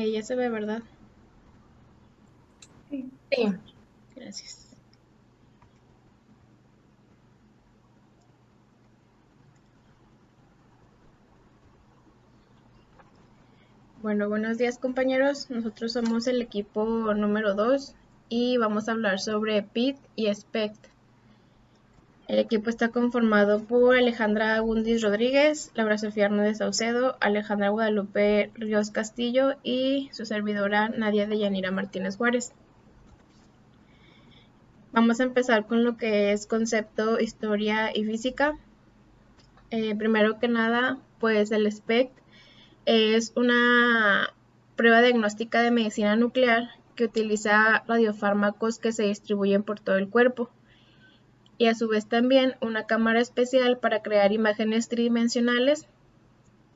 Ahí ya se ve, ¿verdad? Sí. Gracias. Bueno, buenos días compañeros. Nosotros somos el equipo número 2 y vamos a hablar sobre PIT y SPECT. El equipo está conformado por Alejandra Gundis Rodríguez, Laura Sofía Hernández Saucedo, Alejandra Guadalupe Ríos Castillo y su servidora Nadia Deyanira Martínez Juárez. Vamos a empezar con lo que es concepto, historia y física. Primero que nada, pues el SPECT es una prueba diagnóstica de medicina nuclear que utiliza radiofármacos que se distribuyen por todo el cuerpo y a su vez también una cámara especial para crear imágenes tridimensionales.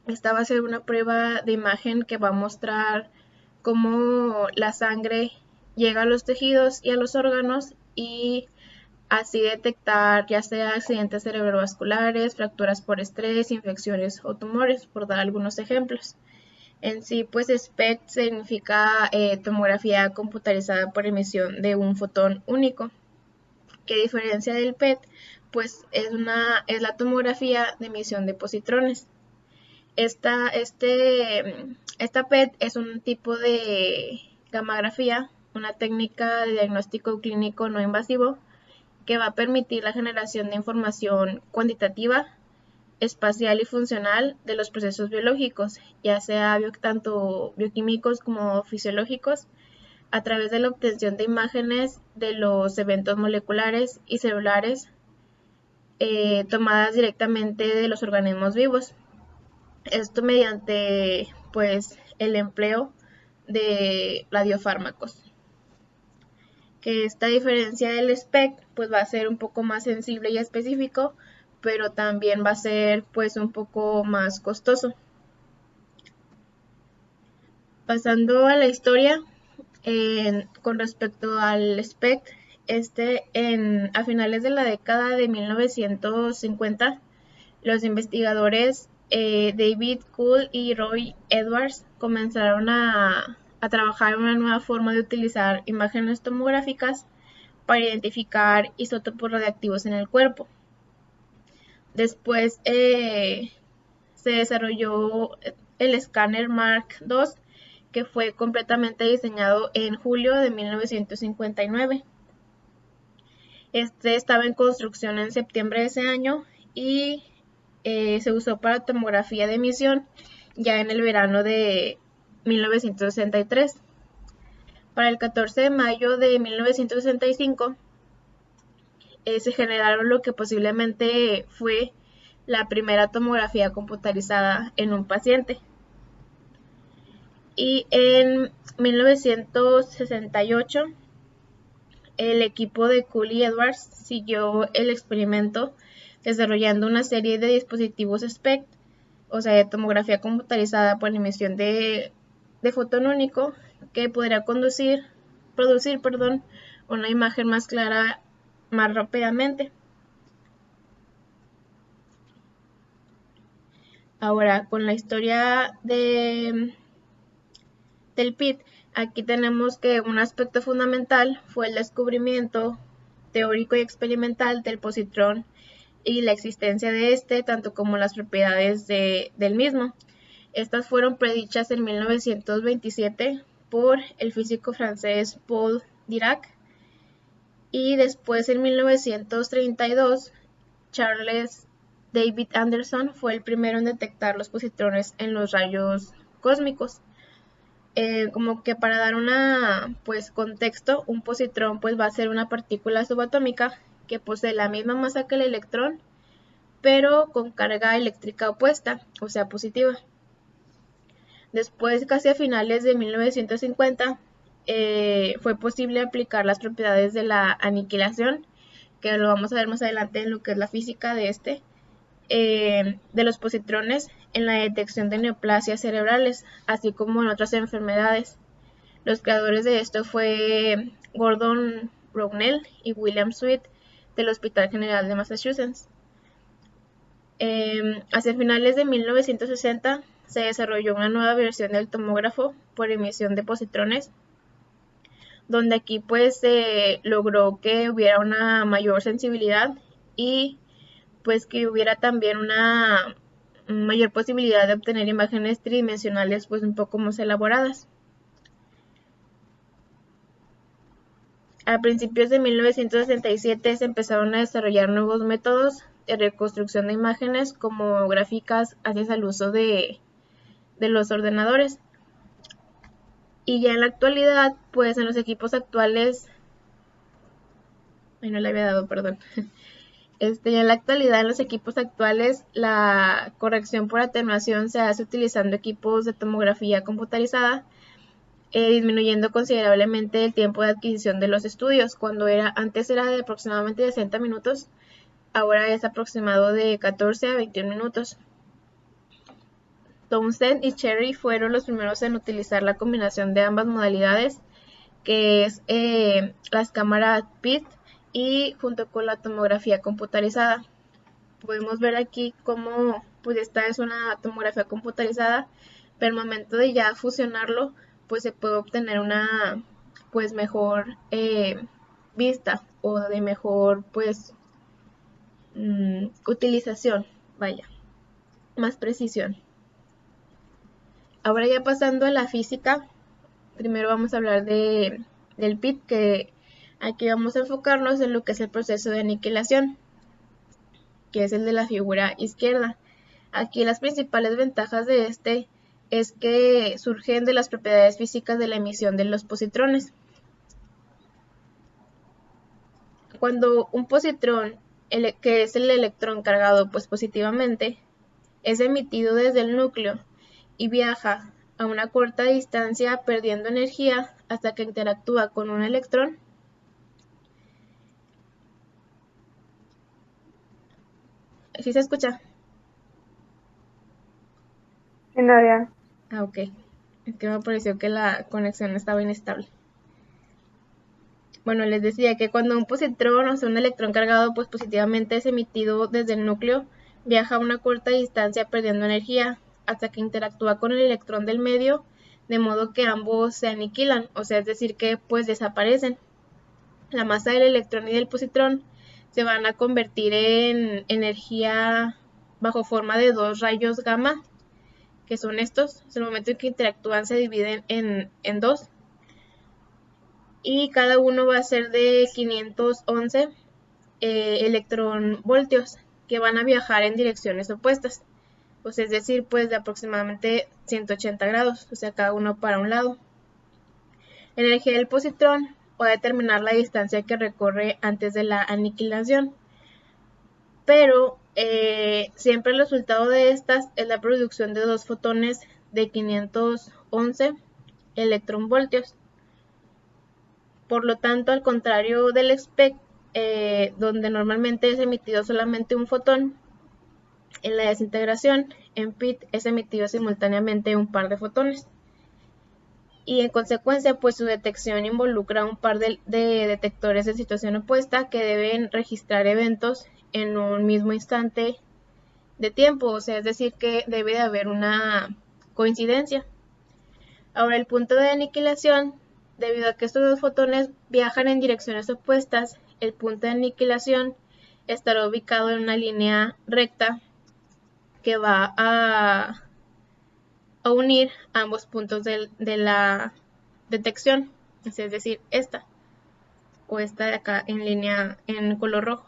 Esta va a ser una prueba de imagen que va a mostrar cómo la sangre llega a los tejidos y a los órganos y así detectar ya sea accidentes cerebrovasculares, fracturas por estrés, infecciones o tumores, por dar algunos ejemplos. En sí, pues SPECT significa tomografía computarizada por emisión de un fotón único, que a diferencia del PET, pues es la tomografía de emisión de positrones. Esta PET es un tipo de gammagrafía, una técnica de diagnóstico clínico no invasivo que va a permitir la generación de información cuantitativa, espacial y funcional de los procesos biológicos, ya sea tanto bioquímicos como fisiológicos, a través de la obtención de imágenes de los eventos moleculares y celulares tomadas directamente de los organismos vivos. Esto mediante pues el empleo de radiofármacos. Que esta diferencia del SPECT pues va a ser un poco más sensible y específico, pero también va a ser pues un poco más costoso. Pasando a la historia, con respecto al SPECT, a finales de la década de 1950, los investigadores David Cool y Roy Edwards comenzaron a trabajar en una nueva forma de utilizar imágenes tomográficas para identificar isótopos radiactivos en el cuerpo. Después se desarrolló el escáner Mark II, que fue completamente diseñado en julio de 1959. Este estaba en construcción en septiembre de ese año y se usó para tomografía de emisión ya en el verano de 1963. Para el 14 de mayo de 1965 se generaron lo que posiblemente fue la primera tomografía computarizada en un paciente. Y en 1968 el equipo de Cooley Edwards siguió el experimento desarrollando una serie de dispositivos SPECT, o sea, de tomografía computarizada por emisión de fotón único, que podría producir una imagen más clara más rápidamente. Ahora, con la historia del PIT, aquí tenemos que un aspecto fundamental fue el descubrimiento teórico y experimental del positrón y la existencia de este, tanto como las propiedades del mismo. Estas fueron predichas en 1927 por el físico francés Paul Dirac y después en 1932 Charles David Anderson fue el primero en detectar los positrones en los rayos cósmicos. Como que para dar pues contexto, un positrón pues va a ser una partícula subatómica que posee la misma masa que el electrón, pero con carga eléctrica opuesta, o sea positiva. Después, casi a finales de 1950, fue posible aplicar las propiedades de la aniquilación, que lo vamos a ver más adelante en lo que es la física de los positrones en la detección de neoplasias cerebrales, así como en otras enfermedades. Los creadores de esto fue Gordon Brownell y William Sweet del Hospital General de Massachusetts. Hacia finales de 1960, se desarrolló una nueva versión del tomógrafo por emisión de positrones, donde aquí pues se logró que hubiera una mayor sensibilidad y pues que hubiera también una mayor posibilidad de obtener imágenes tridimensionales pues un poco más elaboradas. A principios de 1967 se empezaron a desarrollar nuevos métodos de reconstrucción de imágenes como gráficas gracias al uso de los ordenadores. Y ya en la actualidad, pues en los equipos actuales, no le había dado, perdón. Ya en la actualidad, en los equipos actuales, la corrección por atenuación se hace utilizando equipos de tomografía computarizada, disminuyendo considerablemente el tiempo de adquisición de los estudios. Antes era de aproximadamente 60 minutos, ahora es aproximado de 14 a 21 minutos. Townsend y Cherry fueron los primeros en utilizar la combinación de ambas modalidades, que es las cámaras PIT y junto con la tomografía computarizada. Podemos ver aquí cómo pues esta es una tomografía computarizada, pero al momento de ya fusionarlo pues se puede obtener una pues mejor vista o de mejor pues utilización, vaya, más precisión. Ahora ya pasando a la física, primero vamos a hablar del PIT, que aquí vamos a enfocarnos en lo que es el proceso de aniquilación, que es el de la figura izquierda. Aquí las principales ventajas de este es que surgen de las propiedades físicas de la emisión de los positrones. Cuando un positrón, que es el electrón cargado pues positivamente, es emitido desde el núcleo y viaja a una corta distancia perdiendo energía hasta que interactúa con un electrón. ¿Sí se escucha? Sí, Nadia. Ok. Es que me pareció que la conexión estaba inestable. Bueno, les decía que cuando un positrón, o sea, un electrón cargado pues positivamente es emitido desde el núcleo, viaja a una corta distancia perdiendo energía hasta que interactúa con el electrón del medio, de modo que ambos se aniquilan, o sea, es decir que pues desaparecen. La masa del electrón y del positrón se van a convertir en energía bajo forma de dos rayos gamma, que son estos. En el momento en que interactúan se dividen en dos, y cada uno va a ser de 511 electronvoltios, que van a viajar en direcciones opuestas, pues es decir, pues de aproximadamente 180 grados, o sea, cada uno para un lado. La energía del positrón va a determinar la distancia que recorre antes de la aniquilación, pero siempre el resultado de estas es la producción de dos fotones de 511 electronvoltios. Por lo tanto, al contrario del SPEC, donde normalmente es emitido solamente un fotón, en la desintegración, en PIT es emitido simultáneamente un par de fotones. Y en consecuencia, pues su detección involucra un par de detectores en situación opuesta que deben registrar eventos en un mismo instante de tiempo, o sea, es decir que debe de haber una coincidencia. Ahora, el punto de aniquilación, debido a que estos dos fotones viajan en direcciones opuestas, el punto de aniquilación estará ubicado en una línea recta que va a unir ambos puntos de la detección, es decir, esta o esta de acá en línea en color rojo.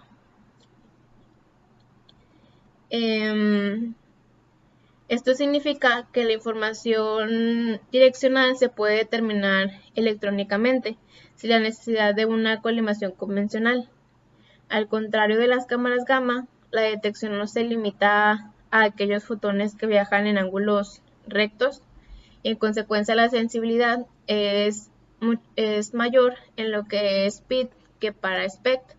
Esto significa que la información direccional se puede determinar electrónicamente sin la necesidad de una colimación convencional. Al contrario de las cámaras gamma, la detección no se limita a aquellos fotones que viajan en ángulos rectos y en consecuencia la sensibilidad es mayor en lo que es PIT que para SPECT.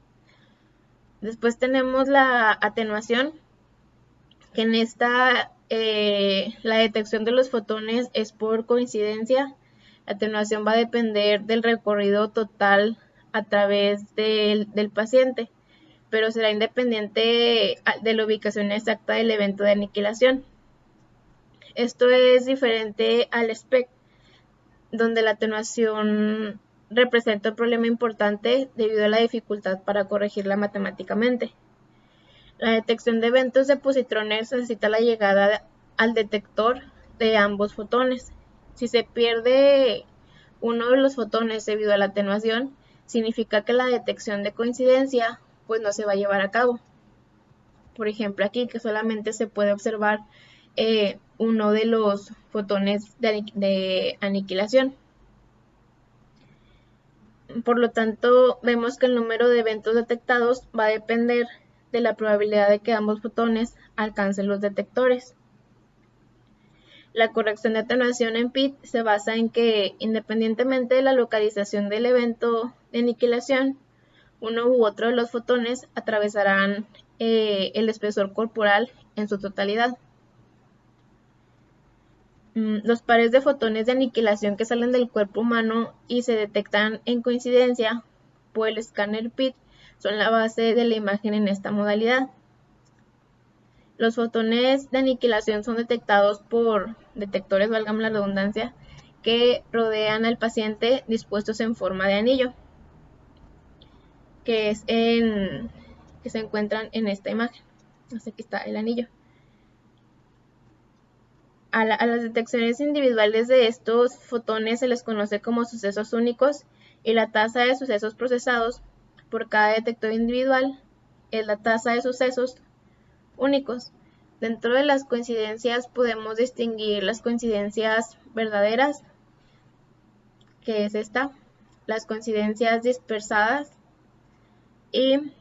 Después tenemos la atenuación, que en esta la detección de los fotones es por coincidencia. La atenuación va a depender del recorrido total a través del paciente, pero será independiente de la ubicación exacta del evento de aniquilación. Esto es diferente al SPECT, donde la atenuación representa un problema importante debido a la dificultad para corregirla matemáticamente. La detección de eventos de positrones necesita la llegada al detector de ambos fotones. Si se pierde uno de los fotones debido a la atenuación, significa que la detección de coincidencia pues no se va a llevar a cabo. Por ejemplo, aquí que solamente se puede observar uno de los fotones de aniquilación. Por lo tanto, vemos que el número de eventos detectados va a depender de la probabilidad de que ambos fotones alcancen los detectores. La corrección de atenuación en PIT se basa en que, independientemente de la localización del evento de aniquilación, uno u otro de los fotones atravesarán el espesor corporal en su totalidad. Los pares de fotones de aniquilación que salen del cuerpo humano y se detectan en coincidencia por el escáner PIT son la base de la imagen en esta modalidad. Los fotones de aniquilación son detectados por detectores, válgame la redundancia, que rodean al paciente dispuestos en forma de anillo, que se encuentran en esta imagen. Aquí está el anillo. A las detecciones individuales de estos fotones se les conoce como sucesos únicos, y la tasa de sucesos procesados por cada detector individual es la tasa de sucesos únicos. Dentro de las coincidencias podemos distinguir las coincidencias verdaderas, que es esta, las coincidencias dispersadas y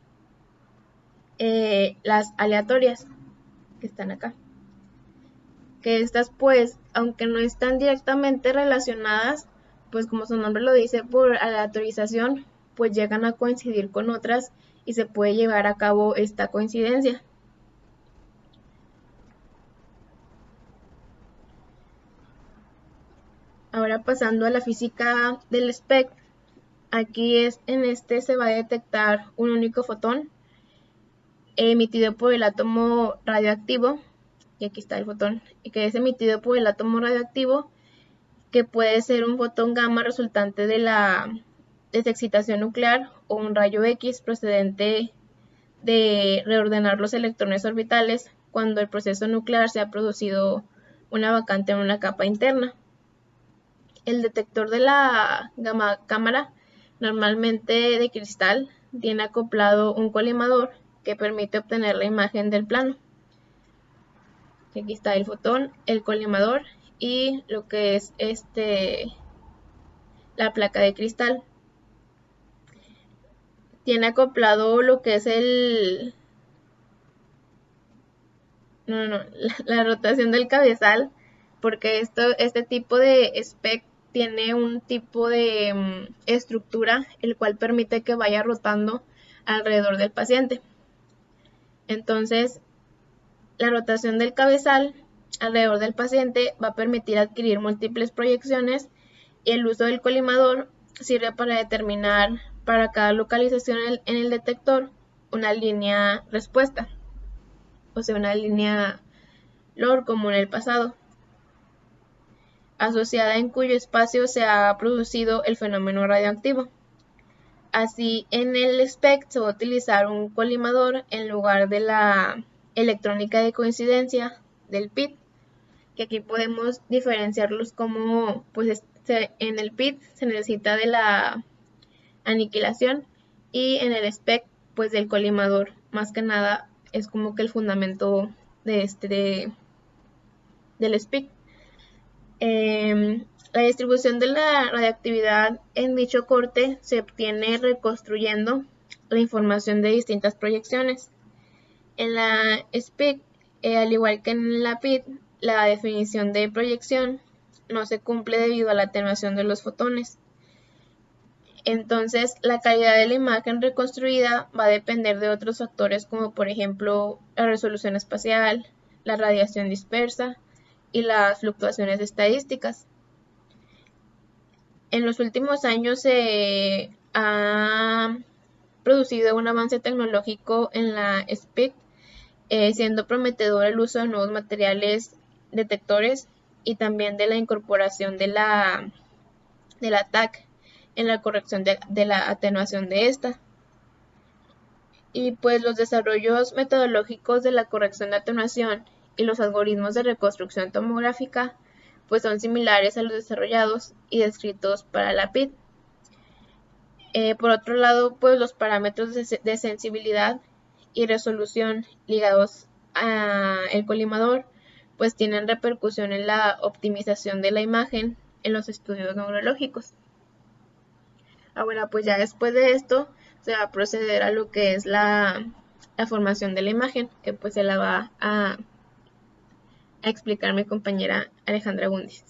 las aleatorias, que están acá. Que estas pues, aunque no están directamente relacionadas, pues como su nombre lo dice, por aleatorización, pues llegan a coincidir con otras y se puede llevar a cabo esta coincidencia. Ahora pasando a la física del SPECT, aquí en este se va a detectar un único fotón emitido por el átomo radioactivo, y aquí está el fotón, que es emitido por el átomo radioactivo, que puede ser un fotón gamma resultante de la desexcitación nuclear o un rayo X procedente de reordenar los electrones orbitales cuando el proceso nuclear se ha producido una vacante en una capa interna. El detector de la gamma cámara, normalmente de cristal, tiene acoplado un colimador que permite obtener la imagen del plano. Aquí está el fotón, el colimador y lo que es la placa de cristal. Tiene acoplado lo que es la rotación del cabezal, porque este tipo de SPECT tiene un tipo de estructura el cual permite que vaya rotando alrededor del paciente. Entonces, la rotación del cabezal alrededor del paciente va a permitir adquirir múltiples proyecciones, y el uso del colimador sirve para determinar para cada localización en el detector una línea respuesta, o sea, una línea LOR como en el pasado, asociada en cuyo espacio se ha producido el fenómeno radioactivo. Así, en el SPECT se va a utilizar un colimador en lugar de la electrónica de coincidencia del PIT, que aquí podemos diferenciarlos como, pues en el PIT se necesita de la aniquilación y en el SPECT pues del colimador. Más que nada es como que el fundamento de del SPECT. La distribución de la radiactividad en dicho corte se obtiene reconstruyendo la información de distintas proyecciones. En la SPECT, al igual que en la PIT, la definición de proyección no se cumple debido a la atenuación de los fotones. Entonces, la calidad de la imagen reconstruida va a depender de otros factores como por ejemplo la resolución espacial, la radiación dispersa y las fluctuaciones estadísticas. En los últimos años se ha producido un avance tecnológico en la SPECT, siendo prometedor el uso de nuevos materiales detectores y también de la incorporación de la TAC en la corrección de la atenuación de esta. Y pues los desarrollos metodológicos de la corrección de atenuación y los algoritmos de reconstrucción tomográfica pues son similares a los desarrollados y descritos para la PID. Por otro lado, pues los parámetros de sensibilidad y resolución ligados al colimador pues tienen repercusión en la optimización de la imagen en los estudios neurológicos. Ahora, pues ya después de esto se va a proceder a lo que es la formación de la imagen, que pues se la va a explicar mi compañera Alejandra Gundis.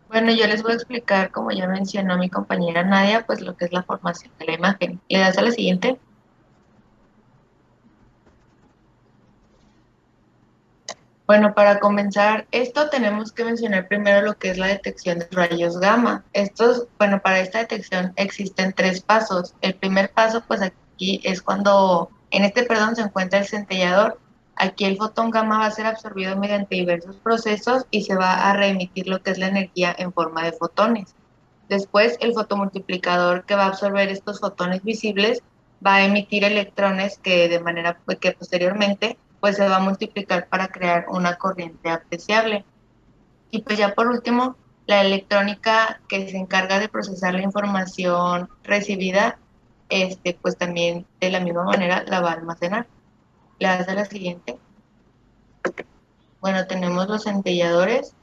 Bueno, yo les voy a explicar, como ya mencionó mi compañera Nadia, pues lo que es la formación de la imagen. ¿Le das a la siguiente? Bueno, para comenzar esto tenemos que mencionar primero lo que es la detección de rayos gamma. Estos, bueno, para esta detección existen tres pasos. El primer paso, pues aquí es cuando, en este, perdón, se encuentra el centellador. Aquí el fotón gamma va a ser absorbido mediante diversos procesos y se va a reemitir lo que es la energía en forma de fotones. Después, el fotomultiplicador que va a absorber estos fotones visibles va a emitir electrones que de manera que posteriormente pues se va a multiplicar para crear una corriente apreciable. Y pues ya por último, la electrónica que se encarga de procesar la información recibida, pues también de la misma manera la va a almacenar. Le das a la siguiente. Bueno, tenemos los centelladores.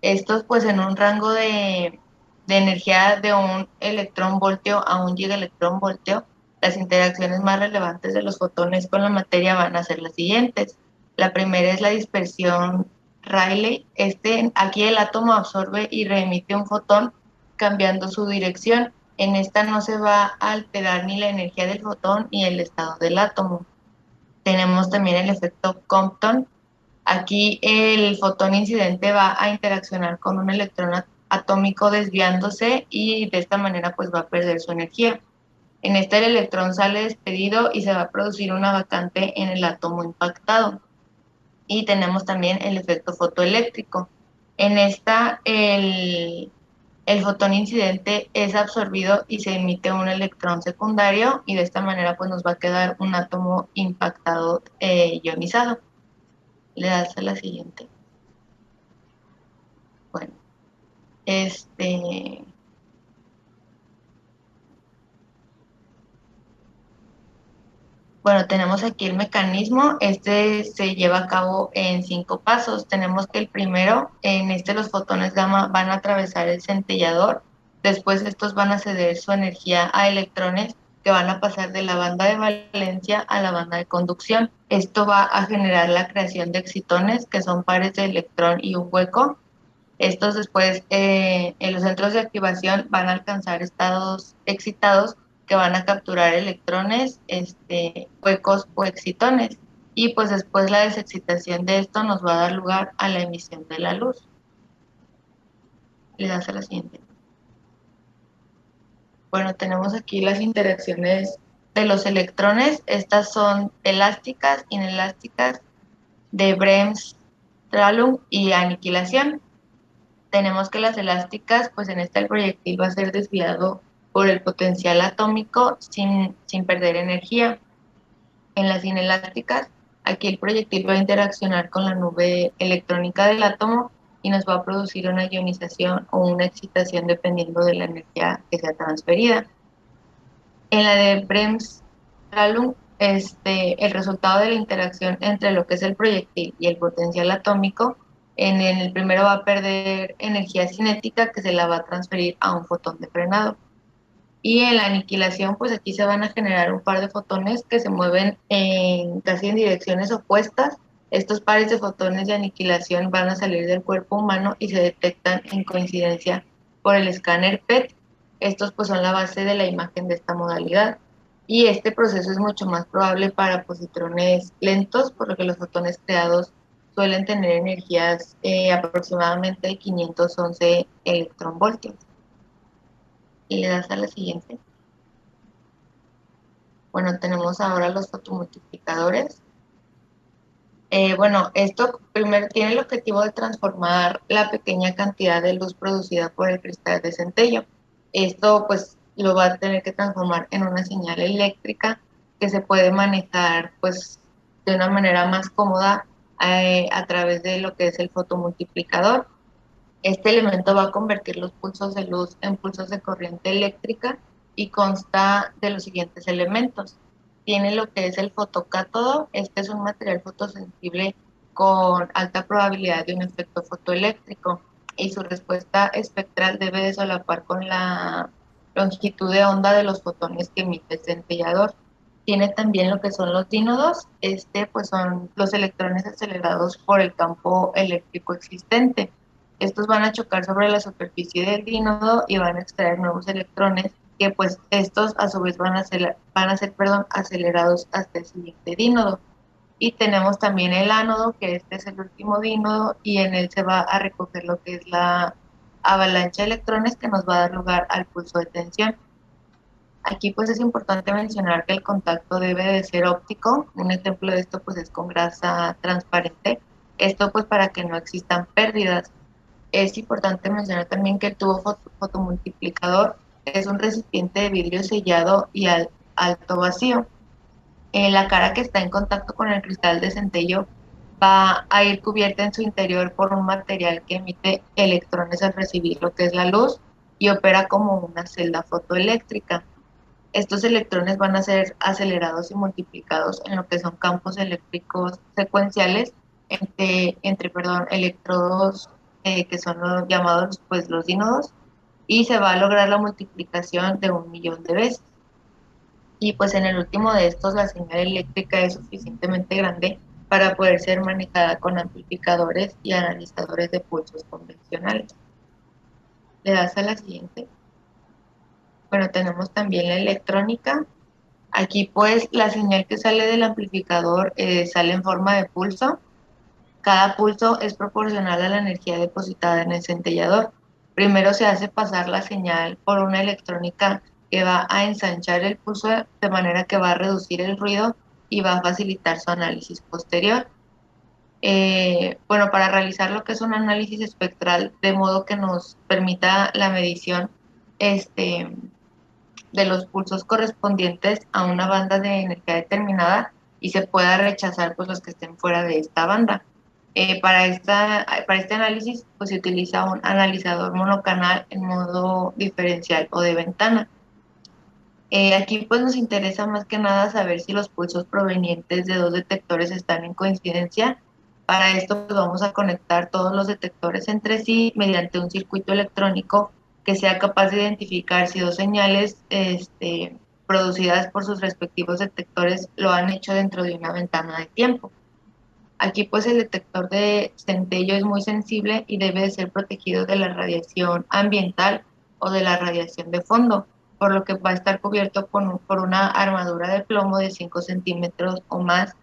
Estos pues en un rango de energía de un electrón voltio a un gigaelectrón voltio, las interacciones más relevantes de los fotones con la materia van a ser las siguientes. La primera es la dispersión Rayleigh. Aquí el átomo absorbe y reemite un fotón cambiando su dirección. En esta no se va a alterar ni la energía del fotón ni el estado del átomo. Tenemos también el efecto Compton. Aquí el fotón incidente va a interaccionar con un electrón atómico desviándose y de esta manera pues va a perder su energía. En este el electrón sale despedido y se va a producir una vacante en el átomo impactado. Y tenemos también el efecto fotoeléctrico. En esta el fotón incidente es absorbido y se emite un electrón secundario y de esta manera pues nos va a quedar un átomo impactado ionizado. Le das a la siguiente. Bueno, este, bueno, tenemos aquí el mecanismo. Este se lleva a cabo en 5 pasos. Tenemos que el primero, en los fotones gamma van a atravesar el centellador. Después estos van a ceder su energía a electrones que van a pasar de la banda de valencia a la banda de conducción. Esto va a generar la creación de excitones, que son pares de electrón y un hueco. Estos después en los centros de activación van a alcanzar estados excitados que van a capturar electrones, huecos o excitones. Y pues después la desexcitación de esto nos va a dar lugar a la emisión de la luz. Le das a la siguiente. Bueno, tenemos aquí las interacciones de los electrones. Estas son elásticas, inelásticas, de Bremse-Strahlung y aniquilación. Tenemos que las elásticas, pues en esta el proyectil va a ser desviado por el potencial atómico sin perder energía. En las inelásticas, aquí el proyectil va a interaccionar con la nube electrónica del átomo y nos va a producir una ionización o una excitación dependiendo de la energía que sea transferida. En la de Bremse-Strahlung, el resultado de la interacción entre lo que es el proyectil y el potencial atómico, en el primero va a perder energía cinética que se la va a transferir a un fotón de frenado. Y en la aniquilación, pues aquí se van a generar un par de fotones que se mueven casi en direcciones opuestas. Estos pares de fotones de aniquilación van a salir del cuerpo humano y se detectan en coincidencia por el escáner PET. Estos pues son la base de la imagen de esta modalidad. Y este proceso es mucho más probable para positrones lentos, por lo que los fotones creados suelen tener energías aproximadamente de 511 electronvoltios. Y le das a la siguiente. Bueno, tenemos ahora los fotomultiplicadores. Bueno, esto primero tiene el objetivo de transformar la pequeña cantidad de luz producida por el cristal de centello. Esto pues lo va a tener que transformar en una señal eléctrica que se puede manejar pues de una manera más cómoda a través de lo que es el fotomultiplicador. Este elemento va a convertir los pulsos de luz en pulsos de corriente eléctrica y consta de los siguientes elementos. Tiene lo que es el fotocátodo. Este es un material fotosensible con alta probabilidad de un efecto fotoeléctrico y su respuesta espectral debe de solapar con la longitud de onda de los fotones que emite el centellador. Tiene también lo que son los dínodos. Pues son los electrones acelerados por el campo eléctrico existente. Estos van a chocar sobre la superficie del dínodo y van a extraer nuevos electrones que pues estos a su vez van a ser acelerados hasta el siguiente dínodo. Y tenemos también el ánodo, que este es el último dínodo y en él se va a recoger lo que es la avalancha de electrones que nos va a dar lugar al pulso de tensión. Aquí pues es importante mencionar que el contacto debe de ser óptico. Un ejemplo de esto pues es con grasa transparente. Esto pues para que no existan pérdidas. Es importante mencionar también que el tubo fotomultiplicador es un recipiente de vidrio sellado y alto vacío. La cara que está en contacto con el cristal de centello va a ir cubierta en su interior por un material que emite electrones al recibir lo que es la luz y opera como una celda fotoeléctrica. Estos electrones van a ser acelerados y multiplicados en lo que son campos eléctricos secuenciales entre electrodos que son los llamados pues los dínodos y se va a lograr la multiplicación de 1 millón de veces. Y pues en el último de estos la señal eléctrica es suficientemente grande para poder ser manejada con amplificadores y analizadores de pulsos convencionales. Le das a la siguiente. Bueno, tenemos también la electrónica. Aquí pues la señal que sale del amplificador sale en forma de pulso. Cada pulso es proporcional a la energía depositada en el centellador. Primero se hace pasar la señal por una electrónica que va a ensanchar el pulso de manera que va a reducir el ruido y va a facilitar su análisis posterior. Bueno, para realizar lo que es un análisis espectral de modo que nos permita la medición de los pulsos correspondientes a una banda de energía determinada y se pueda rechazar pues los que estén fuera de esta banda. Para este análisis pues se utiliza un analizador monocanal en modo diferencial o de ventana. Aquí pues nos interesa más que nada saber si los pulsos provenientes de dos detectores están en coincidencia. Para esto pues, vamos a conectar todos los detectores entre sí mediante un circuito electrónico que sea capaz de identificar si dos señales producidas por sus respectivos detectores lo han hecho dentro de una ventana de tiempo. Aquí pues el detector de centello es muy sensible y debe de ser protegido de la radiación ambiental o de la radiación de fondo, por lo que va a estar cubierto por una armadura de plomo de 5 centímetros o más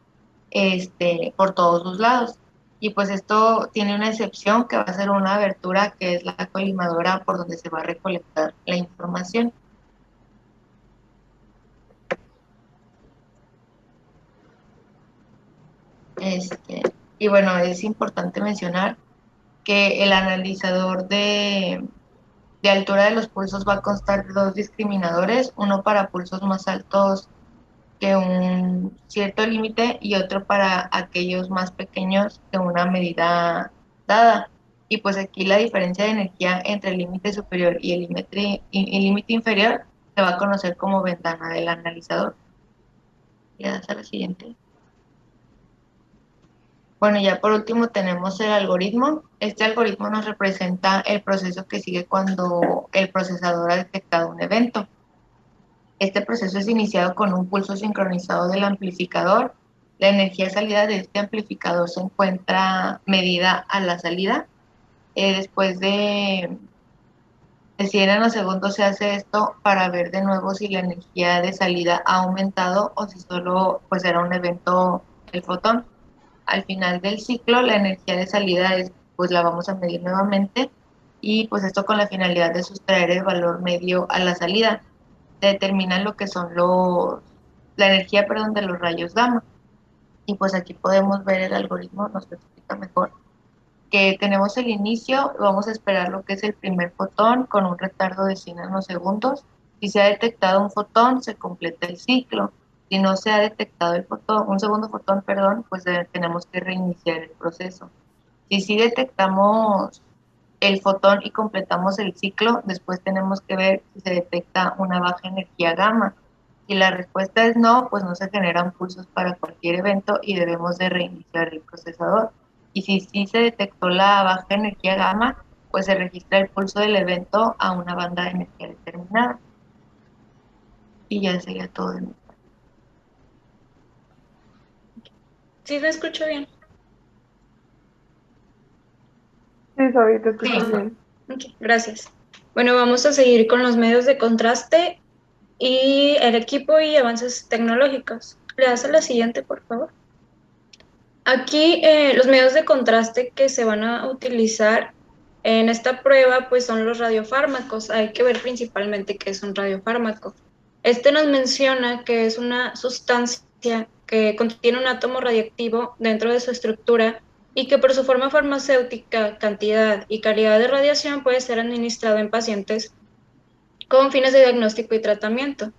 por todos sus lados. Y pues esto tiene una excepción que va a ser una abertura que es la colimadora por donde se va a recolectar la información. Y bueno, es importante mencionar que el analizador de altura de los pulsos va a constar de dos discriminadores, uno para pulsos más altos que un cierto límite y otro para aquellos más pequeños que una medida dada. Y pues aquí la diferencia de energía entre el límite superior y el límite inferior se va a conocer como ventana del analizador. Ya das a la siguiente. Bueno, ya por último tenemos el algoritmo. Este algoritmo nos representa el proceso que sigue cuando el procesador ha detectado un evento. Este proceso es iniciado con un pulso sincronizado del amplificador. La energía salida de este amplificador se encuentra medida a la salida. Después de 100 nanosegundos se hace esto para ver de nuevo si la energía de salida ha aumentado o si solo pues era un evento el fotón. Al final del ciclo, la energía de salida pues la vamos a medir nuevamente y pues esto con la finalidad de sustraer el valor medio a la salida. Determinan lo que son la energía, perdón, de los rayos gamma. Y pues aquí podemos ver el algoritmo, nos lo explica mejor, que tenemos el inicio, vamos a esperar lo que es el primer fotón con un retardo de 100 nanosegundos. Si se ha detectado un fotón, se completa el ciclo. Si no se ha detectado el fotón, un segundo fotón, perdón, pues tenemos que reiniciar el proceso. Si sí detectamos el fotón y completamos el ciclo, después tenemos que ver si se detecta una baja energía gamma. Si la respuesta es no, pues no se generan pulsos para cualquier evento y debemos de reiniciar el procesador. Y si sí se detectó la baja energía gamma, pues se registra el pulso del evento a una banda de energía determinada. Y ya sería todo de mi parte. ¿Sí me escucho bien? Sí, Sofi, te escuchas Sí, bien. Ok, gracias. Bueno, vamos a seguir con los medios de contraste y el equipo y avances tecnológicos. ¿Le das a la siguiente, por favor? Aquí los medios de contraste que se van a utilizar en esta prueba pues son los radiofármacos. Hay que ver principalmente qué es un radiofármaco. Este nos menciona que es una sustancia que contiene un átomo radiactivo dentro de su estructura y que por su forma farmacéutica, cantidad y calidad de radiación puede ser administrado en pacientes con fines de diagnóstico y tratamiento.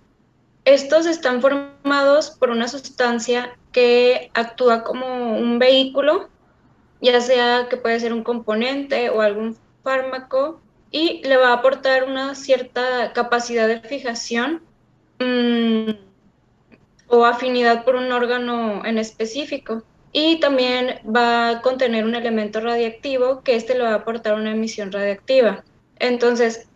Estos están formados por una sustancia que actúa como un vehículo, ya sea que puede ser un componente o algún fármaco, y le va a aportar una cierta capacidad de fijación mmm, o afinidad por un órgano en específico. Y también va a contener un elemento radiactivo que le va a aportar una emisión radiactiva. Entonces,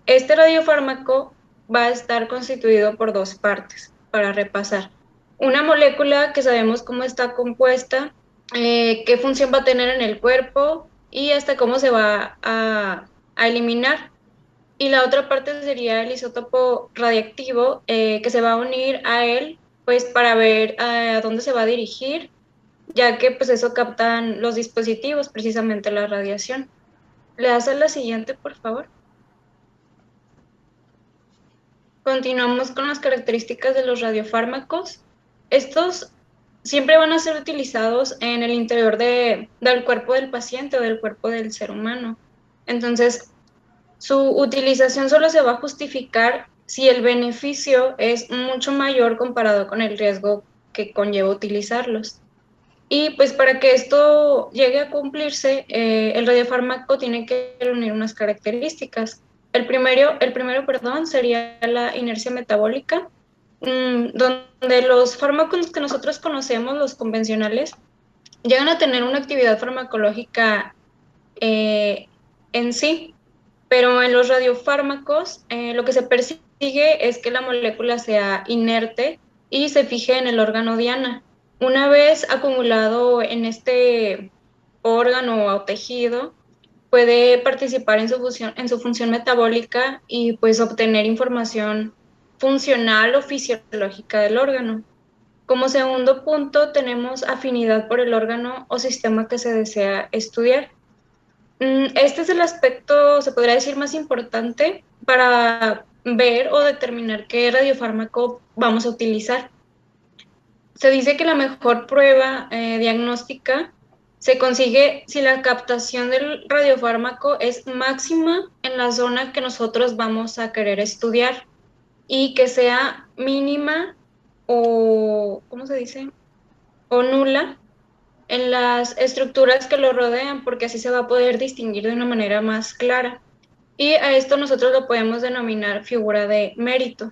este radiofármaco va a estar constituido por dos partes, para repasar. Una molécula que sabemos cómo está compuesta, qué función va a tener en el cuerpo y hasta cómo se va a eliminar. Y la otra parte sería el isótopo radiactivo que se va a unir a él, pues para ver a dónde se va a dirigir, ya que pues eso captan los dispositivos, precisamente la radiación. ¿Le das a la siguiente, por favor? Continuamos con las características de los radiofármacos. Estos siempre van a ser utilizados en el interior del cuerpo del paciente o del cuerpo del ser humano. Entonces, su utilización solo se va a justificar si el beneficio es mucho mayor comparado con el riesgo que conlleva utilizarlos. Y pues para que esto llegue a cumplirse, el radiofármaco tiene que reunir unas características. Perdón, sería la inercia metabólica, donde los fármacos que nosotros conocemos, los convencionales, llegan a tener una actividad farmacológica eh, en sí, pero en los radiofármacos lo que se persigue es que la molécula sea inerte y se fije en el órgano diana. Una vez acumulado en este órgano o tejido, puede participar en su función metabólica y pues obtener información funcional o fisiológica del órgano. Como segundo punto, tenemos afinidad por el órgano o sistema que se desea estudiar. Este es el aspecto, se podría decir, más importante para ver o determinar qué radiofármaco vamos a utilizar. Se dice que la mejor prueba diagnóstica se consigue si la captación del radiofármaco es máxima en la zona que nosotros vamos a querer estudiar y que sea mínima o, ¿cómo se dice? O nula en las estructuras que lo rodean, porque así se va a poder distinguir de una manera más clara. Y a esto nosotros lo podemos denominar figura de mérito.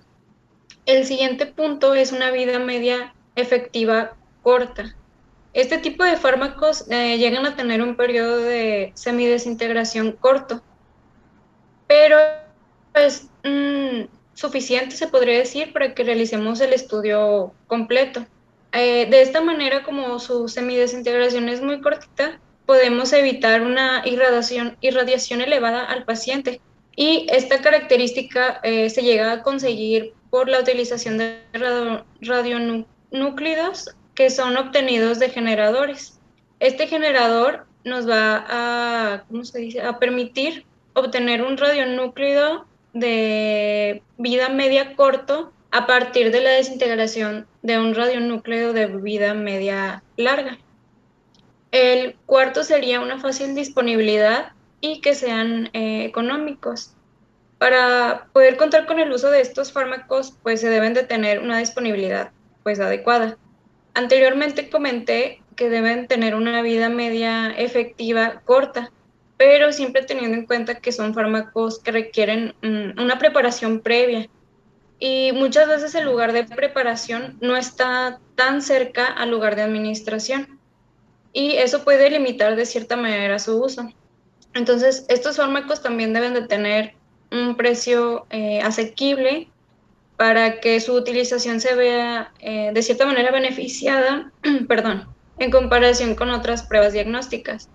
El siguiente punto es una vida media efectiva corta. Este tipo de fármacos llegan a tener un periodo de semidesintegración corto, pero es suficiente, se podría decir, para que realicemos el estudio completo. De esta manera, como su semidesintegración es muy cortita, podemos evitar una irradiación elevada al paciente. Y esta característica se llega a conseguir por la utilización de radionúclidos que son obtenidos de generadores. Este generador nos va a, ¿cómo se dice?, a permitir obtener un radionúclido de vida media corto a partir de la desintegración de un radionúcleo de vida media larga. El cuarto sería una fácil disponibilidad y que sean económicos. Para poder contar con el uso de estos fármacos, pues se deben de tener una disponibilidad pues adecuada. Anteriormente comenté que deben tener una vida media efectiva corta, pero siempre teniendo en cuenta que son fármacos que requieren una preparación previa. Y muchas veces el lugar de preparación no está tan cerca al lugar de administración. Y eso puede limitar de cierta manera su uso. Entonces, estos fármacos también deben de tener un precio asequible para que su utilización se vea de cierta manera beneficiada, perdón, en comparación con otras pruebas diagnósticas.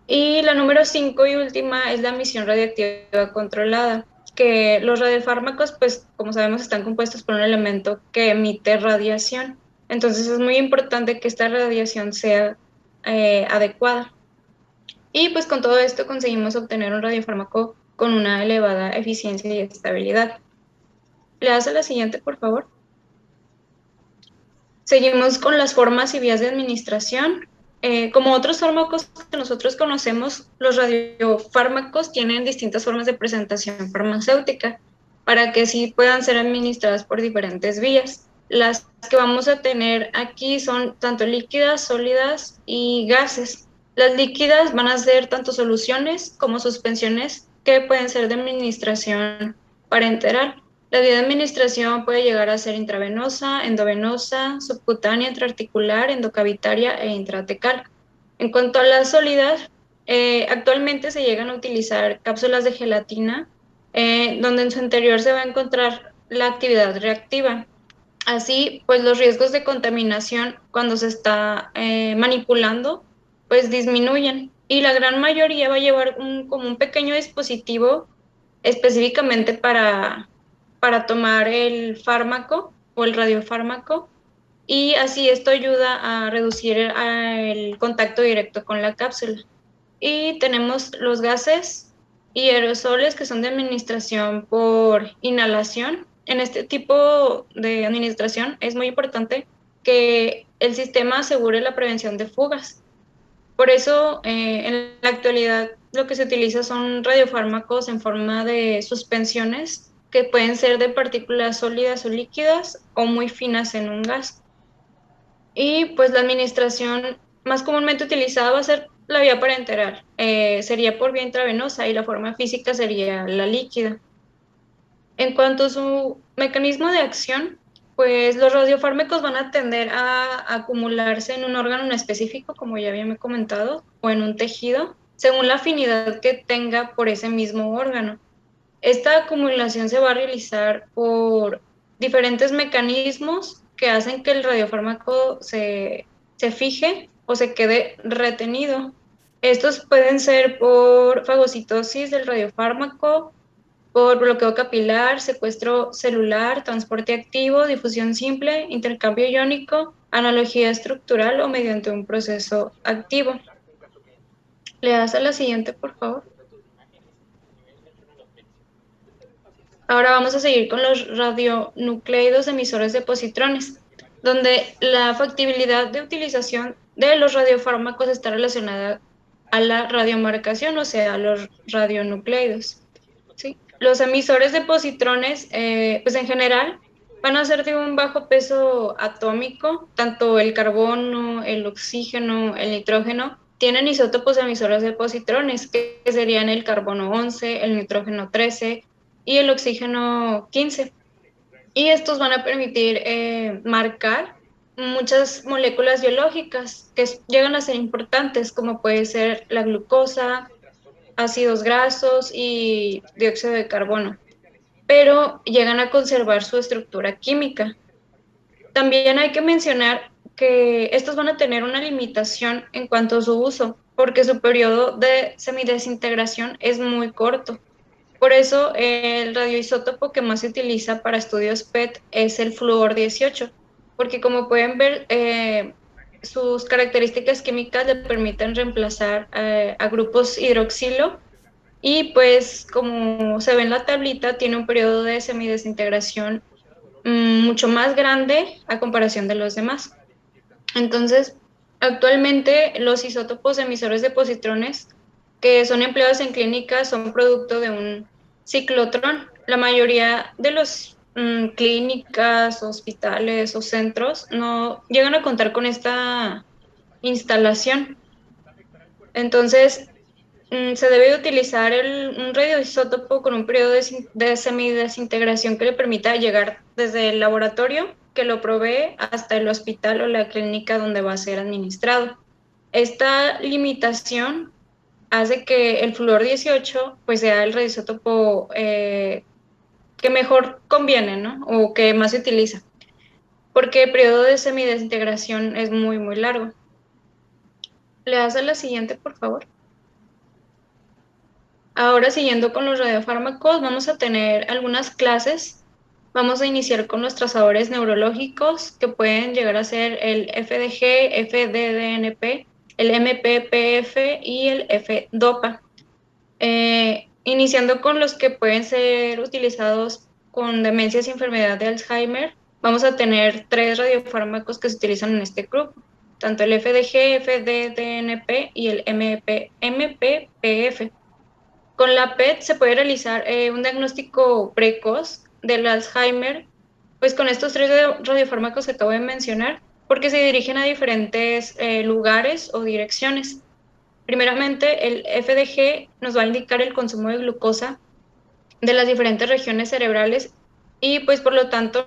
Y la número 5 y última es la emisión radiactiva controlada, que los radiofármacos, pues como sabemos, están compuestos por un elemento que emite radiación. Entonces es muy importante que esta radiación sea adecuada. Y pues con todo esto conseguimos obtener un radiofármaco con una elevada eficiencia y estabilidad. ¿Le das a la siguiente, por favor? Seguimos con las formas y vías de administración. Como otros fármacos que nosotros conocemos, los radiofármacos tienen distintas formas de presentación farmacéutica para que sí puedan ser administradas por diferentes vías. Las que vamos a tener aquí son tanto líquidas, sólidas y gases. Las líquidas van a ser tanto soluciones como suspensiones que pueden ser de administración parenteral. La vía de administración puede llegar a ser intravenosa, endovenosa, subcutánea, intraarticular, endocavitaria e intratecal. En cuanto a las sólidas, actualmente se llegan a utilizar cápsulas de gelatina, donde en su interior se va a encontrar la actividad reactiva. Así, pues los riesgos de contaminación cuando se está manipulando, pues disminuyen. Y la gran mayoría va a llevar como un pequeño dispositivo específicamente para tomar el fármaco o el radiofármaco, y así esto ayuda a reducir el contacto directo con la cápsula. Y tenemos los gases y aerosoles que son de administración por inhalación. En este tipo de administración es muy importante que el sistema asegure la prevención de fugas. Por eso, en la actualidad, lo que se utiliza son radiofármacos en forma de suspensiones que pueden ser de partículas sólidas o líquidas o muy finas en un gas. Y pues la administración más comúnmente utilizada va a ser la vía parenteral. Sería por vía intravenosa y la forma física sería la líquida. En cuanto a su mecanismo de acción, pues los radiofármacos van a tender a acumularse en un órgano en específico, como ya había comentado, o en un tejido, según la afinidad que tenga por ese mismo órgano. Esta acumulación se va a realizar por diferentes mecanismos que hacen que el radiofármaco se fije o se quede retenido. Estos pueden ser por fagocitosis del radiofármaco, por bloqueo capilar, secuestro celular, transporte activo, difusión simple, intercambio iónico, analogía estructural o mediante un proceso activo. ¿Le das a la siguiente, por favor? Ahora vamos a seguir con los radionucleidos emisores de positrones, donde la factibilidad de utilización de los radiofármacos está relacionada a la radiomarcación, o sea, a los radionucleidos. ¿Sí? Los emisores de positrones, pues en general, van a ser de un bajo peso atómico, tanto el carbono, el oxígeno, el nitrógeno, tienen isótopos emisores de positrones, que serían el carbono 11, el nitrógeno 13 y el oxígeno 15. Y estos van a permitir marcar muchas moléculas biológicas que llegan a ser importantes, como puede ser la glucosa, ácidos grasos y dióxido de carbono, pero llegan a conservar su estructura química. También hay que mencionar que estos van a tener una limitación en cuanto a su uso, porque su periodo de semidesintegración es muy corto. Por eso el radioisótopo que más se utiliza para estudios PET es el flúor 18, porque como pueden ver, sus características químicas le permiten reemplazar a grupos hidroxilo, y pues como se ve en la tablita, tiene un periodo de semidesintegración mucho más grande a comparación de los demás. Entonces, actualmente los isótopos emisores de positrones que son empleados en clínicas son producto de un ciclotrón. La mayoría de las clínicas, hospitales o centros no llegan a contar con esta instalación. Entonces, se debe de utilizar un radioisótopo con un periodo de semidesintegración que le permita llegar desde el laboratorio que lo provee hasta el hospital o la clínica donde va a ser administrado. Esta limitación hace que el flúor 18 pues sea el radioisótopo que mejor conviene, ¿no? O que más se utiliza, porque el periodo de semidesintegración es muy, muy largo. ¿Le das a la siguiente, por favor? Ahora, siguiendo con los radiofármacos, vamos a tener algunas clases. Vamos a iniciar con los trazadores neurológicos, que pueden llegar a ser el FDG, FDDNP, el MPPF y el FDOPA. Iniciando con los que pueden ser utilizados con demencias y enfermedad de Alzheimer, vamos a tener 3 radiofármacos que se utilizan en este grupo, tanto el FDG, FDDNP y el MPPF. Con la PET se puede realizar un diagnóstico precoz del Alzheimer, pues con estos 3 radiofármacos que acabo de mencionar, porque se dirigen a diferentes lugares o direcciones. Primeramente, el FDG nos va a indicar el consumo de glucosa de las diferentes regiones cerebrales y pues por lo tanto